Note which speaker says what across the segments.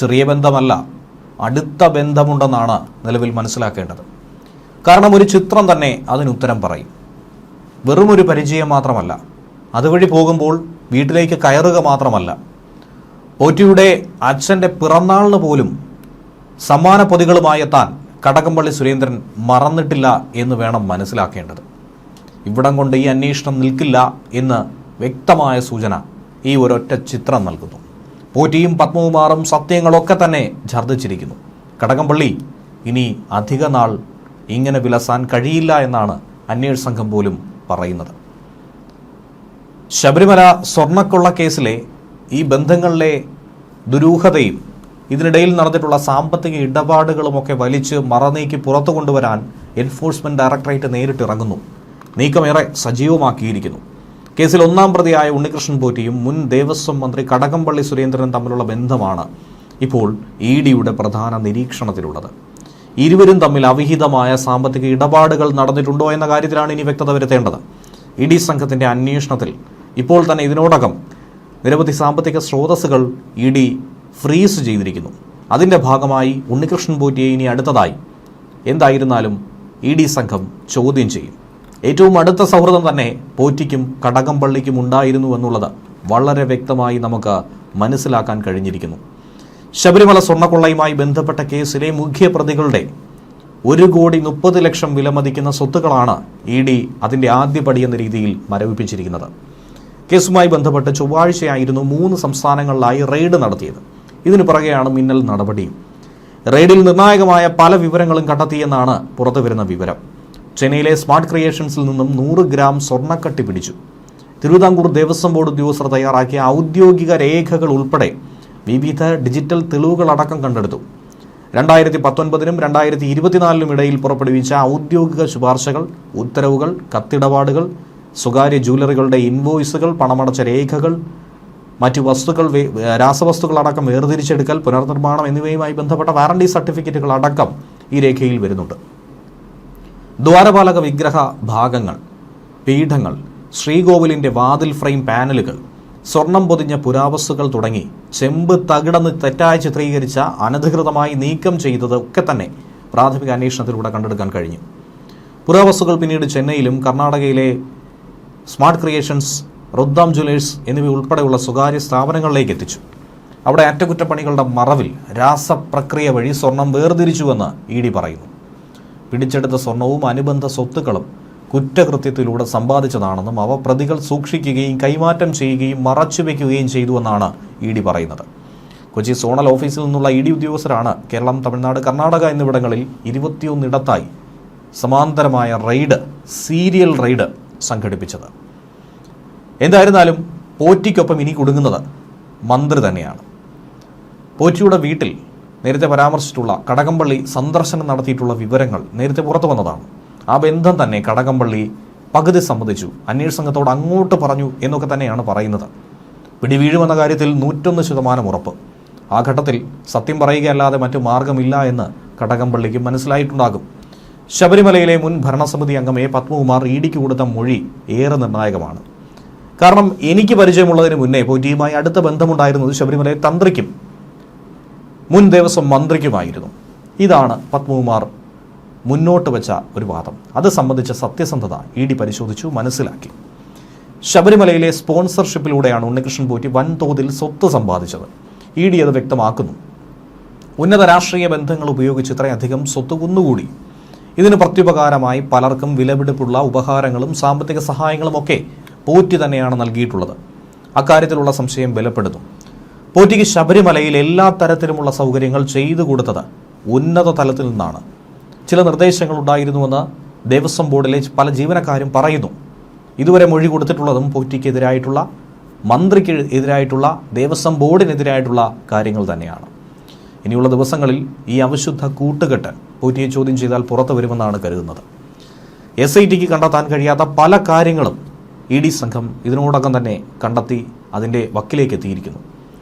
Speaker 1: ചെറിയ ബന്ധമല്ല, അടുത്ത ബന്ധമുണ്ടെന്നാണ് നിലവിൽ മനസ്സിലാക്കേണ്ടത്. കാരണം ഒരു ചിത്രം തന്നെ അതിനുത്തരം പറയും. വെറുമൊരു പരിചയം മാത്രമല്ല, അതുവഴി പോകുമ്പോൾ വീട്ടിലേക്ക് കയറുക മാത്രമല്ല, പോറ്റിയുടെ അച്ഛൻ്റെ പിറന്നാളിന് പോലും സമ്മാന പൊതികളുമായി എത്താൻ കടകംപള്ളി സുരേന്ദ്രൻ മറന്നിട്ടില്ല എന്ന് വേണം മനസ്സിലാക്കേണ്ടത്. ഇവിടം കൊണ്ട് ഈ അന്വേഷണം നിൽക്കില്ല എന്ന് വ്യക്തമായ സൂചന ഈ ഒരൊറ്റ ചിത്രം നൽകുന്നു. പോറ്റിയും പത്മകുമാറും സത്യങ്ങളൊക്കെ തന്നെ ഛർദ്ദിച്ചിരിക്കുന്നു. കടകംപള്ളി ഇനി അധിക നാൾ ഇങ്ങനെ വിലസാൻ കഴിയില്ല എന്നാണ് അന്വേഷണ സംഘം പോലും പറയുന്നത്. ശബരിമല സ്വർണ്ണക്കൊള്ള കേസിലെ ഈ ബന്ധങ്ങളിലെ ദുരൂഹതയും ഇതിനിടയിൽ നടന്നിട്ടുള്ള സാമ്പത്തിക ഇടപാടുകളുമൊക്കെ വലിച്ച് മറനീക്കി പുറത്തു കൊണ്ടുവരാൻ എൻഫോഴ്സ്മെന്റ് ഡയറക്ടറേറ്റ് നേരിട്ടിറങ്ങുന്നു. നീക്കമേറെ സജീവമാക്കിയിരിക്കുന്നു. കേസിൽ ഒന്നാം പ്രതിയായ ഉണ്ണികൃഷ്ണൻ പോറ്റിയും മുൻ ദേവസ്വം മന്ത്രി കടകംപള്ളി സുരേന്ദ്രനും തമ്മിലുള്ള ബന്ധമാണ് ഇപ്പോൾ ഇഡിയുടെ പ്രധാന നിരീക്ഷണത്തിലുള്ളത്. ഇരുവരും തമ്മിൽ അവിഹിതമായ സാമ്പത്തിക ഇടപാടുകൾ നടന്നിട്ടുണ്ടോ എന്ന കാര്യത്തിലാണ് ഇനി വ്യക്തത വരുത്തേണ്ടത്. ഇഡി സംഘത്തിന്റെ അന്വേഷണത്തിൽ ഇപ്പോൾ തന്നെ ഇതിനോടകം നിരവധി സാമ്പത്തിക സ്രോതസ്സുകൾ ഇഡി ഫ്രീസ് ചെയ്തിരിക്കുന്നു. അതിൻ്റെ ഭാഗമായി ഉണ്ണികൃഷ്ണൻ പോറ്റിയെ ഇനി അടുത്തതായി എന്തായിരുന്നാലും ഇഡി സംഘം ചോദ്യം ചെയ്യും. ഏറ്റവും അടുത്ത സൗഹൃദം തന്നെ പോറ്റിക്കും കടകംപള്ളിക്കും ഉണ്ടായിരുന്നു എന്നുള്ളത് വളരെ വ്യക്തമായി നമുക്ക് മനസ്സിലാക്കാൻ കഴിഞ്ഞിരിക്കുന്നു. ശബരിമല സ്വർണ്ണക്കൊള്ളയുമായി ബന്ധപ്പെട്ട കേസിലെ മുഖ്യപ്രതികളുടെ 1,30,00,000 വിലമതിക്കുന്ന സ്വത്തുക്കളാണ് ഇഡി അതിൻ്റെ ആദ്യപടി എന്ന രീതിയിൽ മരവിപ്പിച്ചിരിക്കുന്നത്. കേസുമായി ബന്ധപ്പെട്ട് ചൊവ്വാഴ്ചയായിരുന്നു 3 സംസ്ഥാനങ്ങളിലായി റെയ്ഡ് നടത്തിയത്. ഇതിനു പുറകെയാണ് മിന്നൽ നടപടിയും. റെയ്ഡിൽ നിർണായകമായ പല വിവരങ്ങളും കണ്ടെത്തിയെന്നാണ് പുറത്തുവരുന്ന വിവരം. ചെന്നൈയിലെ സ്മാർട്ട് ക്രിയേഷൻസിൽ നിന്നും 100 ഗ്രാം സ്വർണ്ണക്കട്ടി പിടിച്ചു. തിരുവിതാംകൂർ ദേവസ്വം ബോർഡ് ഉദ്യോഗസ്ഥർ തയ്യാറാക്കിയ ഔദ്യോഗിക രേഖകൾ ഉൾപ്പെടെ വിവിധ ഡിജിറ്റൽ തെളിവുകളടക്കം കണ്ടെടുത്തു. 2019 2024 ഇടയിൽ പുറപ്പെടുവിച്ച ഔദ്യോഗിക ശുപാർശകൾ, ഉത്തരവുകൾ, കത്തിടപാടുകൾ, സ്വകാര്യ ജ്വല്ലറികളുടെ ഇൻവോയ്സുകൾ, പണമടച്ച രേഖകൾ, മറ്റു വസ്തുക്കൾ, രാസവസ്തുക്കൾ അടക്കം വേർതിരിച്ചെടുക്കൽ, പുനർനിർമ്മാണം എന്നിവയുമായി ബന്ധപ്പെട്ട വാറണ്ടി സർട്ടിഫിക്കറ്റുകൾ അടക്കം ഈ രേഖയിൽ വരുന്നുണ്ട്. ദ്വാരപാലക വിഗ്രഹ ഭാഗങ്ങൾ, പീഠങ്ങൾ, ശ്രീകോവിലിന്റെ വാതിൽ ഫ്രെയിം പാനലുകൾ, സ്വർണം പൊതിഞ്ഞ പുരാവസ്തുക്കൾ തുടങ്ങി ചെമ്പ് തകിടന്ന് തെറ്റായി ചിത്രീകരിച്ച അനധികൃതമായി നീക്കം ചെയ്തതൊക്കെ തന്നെ പ്രാഥമിക അന്വേഷണത്തിലൂടെ കണ്ടെടുക്കാൻ കഴിഞ്ഞു. പുരാവസ്തുക്കൾ പിന്നീട് ചെന്നൈയിലും കർണാടകയിലെ സ്മാർട്ട് ക്രിയേഷൻസ്, റുദ്ദാം ജ്വല്ലേഴ്സ് എന്നിവ ഉൾപ്പെടെയുള്ള സ്വകാര്യ സ്ഥാപനങ്ങളിലേക്ക് എത്തിച്ചു. അവിടെ അറ്റകുറ്റപ്പണികളുടെ മറവിൽ രാസപ്രക്രിയ വഴി സ്വർണം വേർതിരിച്ചുവെന്ന് ഇഡി പറയുന്നു. പിടിച്ചെടുത്ത സ്വർണവും അനുബന്ധ സ്വത്തുക്കളും കുറ്റകൃത്യത്തിലൂടെ സമ്പാദിച്ചതാണെന്നും അവ പ്രതികൾ സൂക്ഷിക്കുകയും കൈമാറ്റം ചെയ്യുകയും മറച്ചുവെക്കുകയും ചെയ്തുവെന്നാണ് ഇഡി പറയുന്നത്. കൊച്ചി സോണൽ ഓഫീസിൽ നിന്നുള്ള ഇഡി ഉദ്യോഗസ്ഥരാണ് കേരളം, തമിഴ്നാട്, കർണാടക എന്നിവിടങ്ങളിൽ 21 ഇടത്തായി സമാന്തരമായ റെയ്ഡ്, സീരിയൽ റെയ്ഡ് സംഘടിപ്പിച്ചത്. എന്തായിരുന്നാലും പോറ്റിക്കൊപ്പം ഇനി കുടുങ്ങുന്നത് മന്ത്രി തന്നെയാണ്. പോറ്റിയുടെ വീട്ടിൽ നേരത്തെ പരാമർശിച്ചിട്ടുള്ള കടകംപള്ളി സന്ദർശനം നടത്തിയിട്ടുള്ള വിവരങ്ങൾ നേരത്തെ പുറത്തു വന്നതാണ്. ആ ബന്ധം തന്നെ കടകംപള്ളി പകുതി സമ്മതിച്ചു, അന്വേഷണ സംഘത്തോട് അങ്ങോട്ട് പറഞ്ഞു എന്നൊക്കെ തന്നെയാണ് പറയുന്നത്. പിടിവീഴുമെന്ന കാര്യത്തിൽ 101% ഉറപ്പ്. ആ ഘട്ടത്തിൽ സത്യം പറയുകയല്ലാതെ മറ്റു മാർഗമില്ല എന്ന് കടകംപള്ളിക്ക് മനസ്സിലായിട്ടുണ്ടാകും. ശബരിമലയിലെ മുൻ ഭരണസമിതി അംഗം എ പത്മകുമാർ ഇഡിക്ക് കൊടുത്ത മൊഴി ഏറെ നിർണായകമാണ്. കാരണം എനിക്ക് പരിചയമുള്ളതിന് മുന്നേ പോറ്റിയുമായി അടുത്ത ബന്ധമുണ്ടായിരുന്നത് ശബരിമലയെ തന്ത്രിക്കും മുൻ ദേവസ്വം മന്ത്രിക്കുമായിരുന്നു. ഇതാണ് പത്മകുമാർ മുന്നോട്ട് വെച്ച ഒരു വാദം. അത് സംബന്ധിച്ച സത്യസന്ധത ഇഡി പരിശോധിച്ചു, മനസ്സിലാക്കി. ശബരിമലയിലെ സ്പോൺസർഷിപ്പിലൂടെയാണ് ഉണ്ണികൃഷ്ണൻ പോറ്റി വൻതോതിൽ സ്വത്ത് സമ്പാദിച്ചത്. ഇഡി അത് വ്യക്തമാക്കുന്നു. ഉന്നത രാഷ്ട്രീയ ബന്ധങ്ങൾ ഉപയോഗിച്ച് ഇത്രയധികം സ്വത്ത് കുന്നുകൂടി. ഇതിന് പ്രത്യുപകാരമായി പലർക്കും വിലപിടിപ്പുള്ള ഉപഹാരങ്ങളും സാമ്പത്തിക സഹായങ്ങളും ഒക്കെ പോറ്റി തന്നെയാണ് നൽകിയിട്ടുള്ളത്. അക്കാര്യത്തിലുള്ള സംശയം ബലപ്പെടുന്നു. പോറ്റിക്ക് ശബരിമലയിൽ എല്ലാ തരത്തിലുമുള്ള സൗകര്യങ്ങൾ ചെയ്തു കൊടുത്തത് ഉന്നത തലത്തിൽ നിന്നാണ്. ചില നിർദ്ദേശങ്ങൾ ഉണ്ടായിരുന്നുവെന്ന് ദേവസ്വം ബോർഡിലെ പല ജീവനക്കാരും പറയുന്നു. ഇതുവരെ മൊഴി കൊടുത്തിട്ടുള്ളതും പോറ്റിക്കെതിരായിട്ടുള്ള, മന്ത്രിക്ക് എതിരായിട്ടുള്ള, ദേവസ്വം ബോർഡിനെതിരായിട്ടുള്ള കാര്യങ്ങൾ തന്നെയാണ്. ഇനിയുള്ള ദിവസങ്ങളിൽ ഈ അവിശുദ്ധ കൂട്ടുകെട്ട് പോറ്റിയെ ചോദ്യം ചെയ്താൽ പുറത്തു വരുമെന്നാണ് കരുതുന്നത്. SITക്ക് കണ്ടെത്താൻ കഴിയാത്ത പല കാര്യങ്ങളും ഇഡി സംഘം ഇതിനോടകം തന്നെ കണ്ടെത്തി അതിൻ്റെ വക്കിലേക്ക് എത്തിയിരിക്കുന്നു.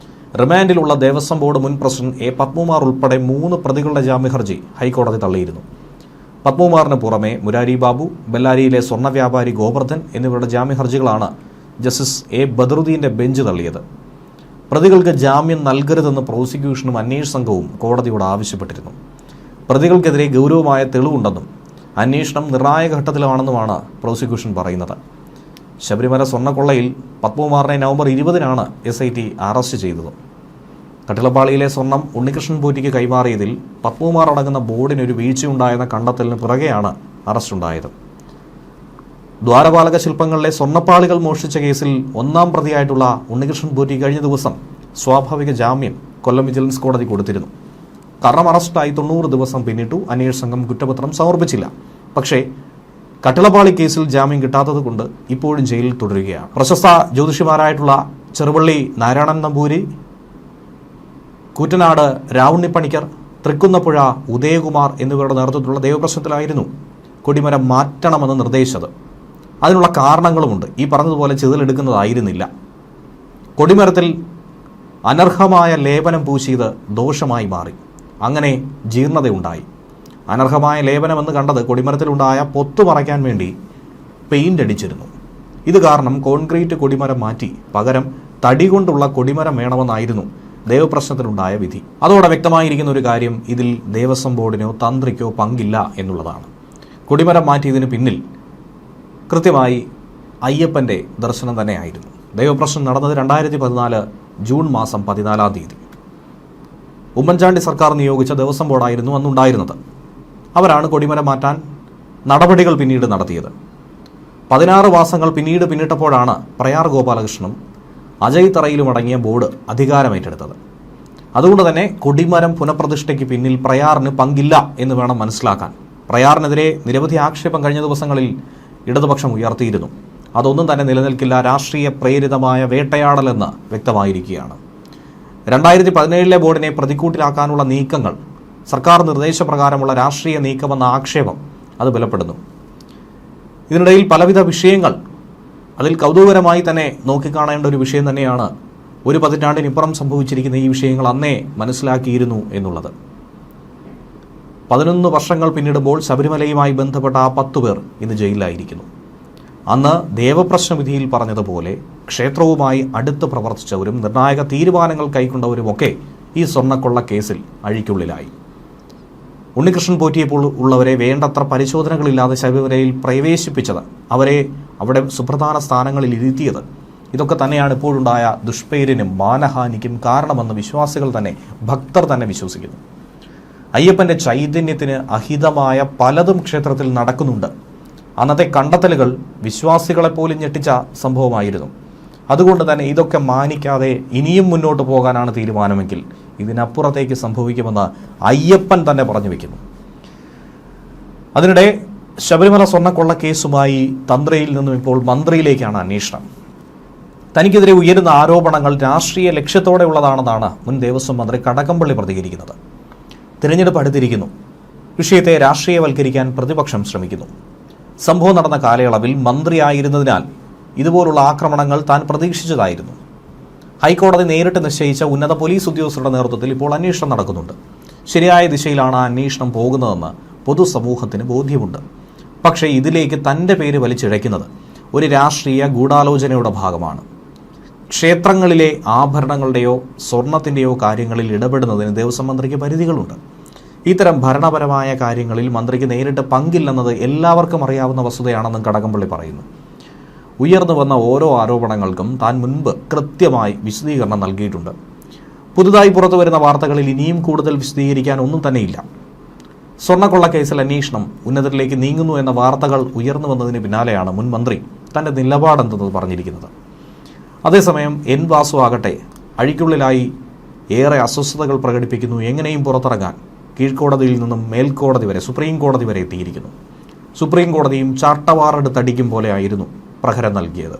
Speaker 1: റിമാൻഡിലുള്ള ദേവസ്വം ബോർഡ് മുൻ പ്രസിഡന്റ് എ പത്മകുമാർ ഉൾപ്പെടെ 3 പ്രതികളുടെ ജാമ്യഹർജി ഹൈക്കോടതി തള്ളിയിരുന്നു. പത്മകുമാറിന് പുറമെ മുരാരി ബാബു, ബെല്ലാരിയിലെ സ്വർണ്ണ വ്യാപാരി ഗോവർദ്ധൻ എന്നിവരുടെ ജാമ്യഹർജികളാണ് ജസ്റ്റിസ് എ ബദറുദ്ദീന്റെ ബെഞ്ച് തള്ളിയത്. പ്രതികൾക്ക് ജാമ്യം നൽകരുതെന്ന് പ്രോസിക്യൂഷനും അന്വേഷണ സംഘവും കോടതിയോട് ആവശ്യപ്പെട്ടിരുന്നു. പ്രതികൾക്കെതിരെ ഗൗരവമായ തെളിവുണ്ടെന്നും അന്വേഷണം നിർണായക ഘട്ടത്തിലാണെന്നുമാണ് പ്രോസിക്യൂഷൻ പറയുന്നത്. ശബരിമല സ്വർണ്ണക്കൊള്ളയിൽ പത്മകുമാറിനെ നവംബർ 20-നാണ് SIT അറസ്റ്റ് ചെയ്തത്. കട്ടിളപ്പാളിയിലെ സ്വർണം ഉണ്ണികൃഷ്ണൻ പോറ്റിക്ക് കൈമാറിയതിൽ പത്മകുമാർ അടങ്ങുന്ന ബോർഡിനൊരു വീഴ്ചയുണ്ടായെന്ന കണ്ടെത്തലിന് പിറകെയാണ് അറസ്റ്റുണ്ടായത്. ദ്വാരപാലക ശില്പങ്ങളിലെ സ്വർണ്ണപ്പാളികൾ മോഷ്ടിച്ച കേസിൽ 1-ാം പ്രതിയായിട്ടുള്ള ഉണ്ണികൃഷ്ണൻ പോറ്റി കഴിഞ്ഞ ദിവസം സ്വാഭാവിക ജാമ്യം കൊല്ലം വിജിലൻസ് കോടതി കൊടുത്തിരുന്നു. കാരണം അറസ്റ്റായി 90 ദിവസം പിന്നിട്ടു. അന്വേഷണ സംഘം കുറ്റപത്രം സമർപ്പിച്ചില്ല. പക്ഷേ കട്ടിളപ്പാളി കേസിൽ ജാമ്യം കിട്ടാത്തത് കൊണ്ട് ഇപ്പോഴും ജയിലിൽ തുടരുകയാണ്. പ്രശസ്ത ജ്യോതിഷിമാരായിട്ടുള്ള ചെറുവള്ളി നാരായണൻ നമ്പൂരി, കൂറ്റനാട് രാവുണ്ണിപ്പണിക്കർ, തൃക്കുന്നപ്പുഴ ഉദയകുമാർ എന്നിവരുടെ നേതൃത്വത്തിലുള്ള ദേവപ്രശ്നത്തിലായിരുന്നു കൊടിമരം മാറ്റണമെന്ന് നിർദ്ദേശിച്ചത്. അതിനുള്ള കാരണങ്ങളുമുണ്ട്. ഈ പറഞ്ഞതുപോലെ ചിതലെടുക്കുന്നതായിരുന്നില്ല. കൊടിമരത്തിൽ അനർഹമായ ലേപനം പൂശിയത് ദോഷമായി മാറി. അങ്ങനെ ജീർണതയുണ്ടായി. അനർഹമായ ലേപനമെന്ന് കണ്ടത് കൊടിമരത്തിലുണ്ടായ പൊത്തു മറയ്ക്കാൻ വേണ്ടി പെയിന്റ് അടിച്ചിരുന്നു. ഇത് കാരണം കോൺക്രീറ്റ് കൊടിമരം മാറ്റി പകരം തടി കൊണ്ടുള്ള കൊടിമരം വേണമെന്നായിരുന്നു ദേവപ്രശ്നത്തിലുണ്ടായ വിധി. അതോടെ വ്യക്തമായിരിക്കുന്ന ഒരു കാര്യം, ഇതിൽ ദേവസ്വം ബോർഡിനോ തന്ത്രിക്കോ പങ്കില്ല എന്നുള്ളതാണ്. കൊടിമരം മാറ്റിയതിന് പിന്നിൽ കൃത്യമായി അയ്യപ്പൻ്റെ ദർശനം തന്നെയായിരുന്നു. ദൈവപ്രശ്നം നടന്നത് 2014 ജൂൺ മാസം 14-ാം തീയതി. ഉമ്മൻചാണ്ടി സർക്കാർ നിയോഗിച്ച ദേവസ്വം ബോർഡായിരുന്നു അന്നുണ്ടായിരുന്നത്. അവരാണ് കൊടിമരം മാറ്റാൻ നടപടികൾ പിന്നീട് നടത്തിയത്. 16 മാസങ്ങൾ പിന്നിട്ടപ്പോഴാണ് പ്രയാർ ഗോപാലകൃഷ്ണനും അജയ് തറയിലും അടങ്ങിയ ബോർഡ് അധികാരമേറ്റെടുത്തത്. അതുകൊണ്ട് തന്നെ കൊടിമരം പുനഃപ്രതിഷ്ഠയ്ക്ക് പിന്നിൽ പ്രയാറിന് പങ്കില്ല എന്ന് വേണം മനസ്സിലാക്കാൻ. പ്രയാറിനെതിരെ നിരവധി ആക്ഷേപം കഴിഞ്ഞ ദിവസങ്ങളിൽ ഇടതുപക്ഷം ഉയർത്തിയിരുന്നു. അതൊന്നും തന്നെ നിലനിൽക്കില്ല, രാഷ്ട്രീയ പ്രേരിതമായ വേട്ടയാടലെന്ന് വ്യക്തമായിരിക്കുകയാണ്. 2017 ബോർഡിനെ പ്രതിക്കൂട്ടിലാക്കാനുള്ള നീക്കങ്ങൾ സർക്കാർ നിർദ്ദേശപ്രകാരമുള്ള രാഷ്ട്രീയ നീക്കമെന്ന ആക്ഷേപം അത് ബലപ്പെടുന്നു. ഇതിനിടയിൽ പലവിധ വിഷയങ്ങൾ, അതിൽ കൗതുകകരമായി തന്നെ നോക്കിക്കാണേണ്ട ഒരു വിഷയം തന്നെയാണ് 1 പതിറ്റാണ്ടിനിപ്പുറം സംഭവിച്ചിരിക്കുന്ന ഈ വിഷയങ്ങൾ അന്നേ മനസ്സിലാക്കിയിരുന്നു എന്നുള്ളത്. 11 വർഷങ്ങൾ പിന്നിടുമ്പോൾ ശബരിമലയുമായി ബന്ധപ്പെട്ട ആ 10 പേർ ഇന്ന് ജയിലിലായിരിക്കുന്നു. അന്ന് ദേവപ്രശ്ന വിധിയിൽ പറഞ്ഞതുപോലെ ക്ഷേത്രവുമായി അടുത്ത് പ്രവർത്തിച്ചവരും നിർണായക തീരുമാനങ്ങൾ കൈക്കൊണ്ടവരുമൊക്കെ ഈ സ്വർണ്ണക്കൊള്ള കേസിൽ അഴിക്കുള്ളിലായി. ഉണ്ണികൃഷ്ണൻ പോറ്റിയപ്പോൾ ഉള്ളവരെ വേണ്ടത്ര പരിശോധനകളില്ലാതെ ശബരിമലയിൽ പ്രവേശിപ്പിച്ചത്, അവരെ അവിടെ സുപ്രധാന സ്ഥാനങ്ങളിൽ ഇരുത്തിയത്, ഇതൊക്കെ തന്നെയാണ് ഇപ്പോഴുണ്ടായ ദുഷ്പേരിനും മാനഹാനിക്കും കാരണമെന്ന് വിശ്വാസികൾ തന്നെ, ഭക്തർ തന്നെ വിശ്വസിക്കുന്നു. അയ്യപ്പൻ്റെ ചൈതന്യത്തിന് അഹിതമായ പലതും ക്ഷേത്രത്തിൽ നടക്കുന്നുണ്ട്. അന്നത്തെ കണ്ടെത്തലുകൾ വിശ്വാസികളെപ്പോലും ഞെട്ടിച്ച സംഭവമായിരുന്നു. അതുകൊണ്ട് തന്നെ ഇതൊക്കെ മാനിക്കാതെ ഇനിയും മുന്നോട്ട് പോകാനാണ് തീരുമാനമെങ്കിൽ ഇതിനപ്പുറത്തേക്ക് സംഭവിക്കുമെന്ന് അയ്യപ്പൻ തന്നെ പറഞ്ഞു വയ്ക്കുന്നു. അതിനിടെ ശബരിമല സ്വർണ്ണക്കൊള്ള കേസുമായി തന്ത്രിയിൽ നിന്നും ഇപ്പോൾ മന്ത്രിയിലേക്കാണ് അന്വേഷണം. തനിക്കെതിരെ ഉയരുന്ന ആരോപണങ്ങൾ രാഷ്ട്രീയ ലക്ഷ്യത്തോടെ ഉള്ളതാണെന്നാണ് മുൻ ദേവസ്വം മന്ത്രി കടകംപള്ളി പ്രതികരിക്കുന്നത്. തിരഞ്ഞെടുപ്പ് അടുത്തിരിക്കുന്നു. വിഷയത്തെ രാഷ്ട്രീയവൽക്കരിക്കാൻ പ്രതിപക്ഷം ശ്രമിക്കുന്നു. സംഭവം നടന്ന കാലയളവിൽ മന്ത്രിയായിരുന്നതിനാൽ ഇതുപോലുള്ള ആക്രമണങ്ങൾ താൻ പ്രതീക്ഷിച്ചതായിരുന്നു. ഹൈക്കോടതി നേരിട്ട് നിശ്ചയിച്ച ഉന്നത പോലീസ് ഉദ്യോഗസ്ഥരുടെ നേതൃത്വത്തിൽ ഇപ്പോൾ അന്വേഷണം നടക്കുന്നുണ്ട്. ശരിയായ ദിശയിലാണ് ആ അന്വേഷണം പോകുന്നതെന്ന് പൊതുസമൂഹത്തിന് ബോധ്യമുണ്ട്. പക്ഷേ ഇതിലേക്ക് തൻ്റെ പേര് വലിച്ചിഴയ്ക്കുന്നത് ഒരു രാഷ്ട്രീയ ഗൂഢാലോചനയുടെ ഭാഗമാണ്. ക്ഷേത്രങ്ങളിലെ ആഭരണങ്ങളുടെയോ സ്വർണത്തിൻ്റെയോ കാര്യങ്ങളിൽ ഇടപെടുന്നതിന് ദേവസ്വം മന്ത്രിക്ക് പരിധികളുണ്ട്. ഇത്തരം ഭരണപരമായ കാര്യങ്ങളിൽ മന്ത്രിക്ക് നേരിട്ട് പങ്കില്ലെന്നത് എല്ലാവർക്കും അറിയാവുന്ന വസ്തുതയാണെന്നും കടകംപള്ളി പറയുന്നു. ഉയർന്നു വന്ന ഓരോ ആരോപണങ്ങൾക്കും താൻ മുൻപ് കൃത്യമായി വിശദീകരണം നൽകിയിട്ടുണ്ട്. പുതുതായി പുറത്തു വരുന്ന വാർത്തകളിൽ ഇനിയും കൂടുതൽ വിശദീകരിക്കാൻ ഒന്നും തന്നെയില്ല. സ്വർണ്ണക്കൊള്ള കേസിൽ അന്വേഷണം ഉന്നതരിലേക്ക് നീങ്ങുന്നു എന്ന വാർത്തകൾ ഉയർന്നു വന്നതിന് പിന്നാലെയാണ് മുൻ മന്ത്രി തൻ്റെ നിലപാടെന്തെന്ന് പറഞ്ഞിരിക്കുന്നത്. അതേസമയം എൻ വാസു ആകട്ടെ അഴിക്കുള്ളിലായി ഏറെ അസ്വസ്ഥതകൾ പ്രകടിപ്പിക്കുന്നു. എങ്ങനെയും പുറത്തിറങ്ങാൻ കീഴ്ക്കോടതിയിൽ നിന്നും മേൽക്കോടതി വരെ, സുപ്രീം കോടതി വരെ എത്തിയിരിക്കുന്നു. സുപ്രീം കോടതിയും ചാട്ടവാറെടുത്തടിക്കും പോലെയായിരുന്നു പ്രഹരം നൽകിയത്.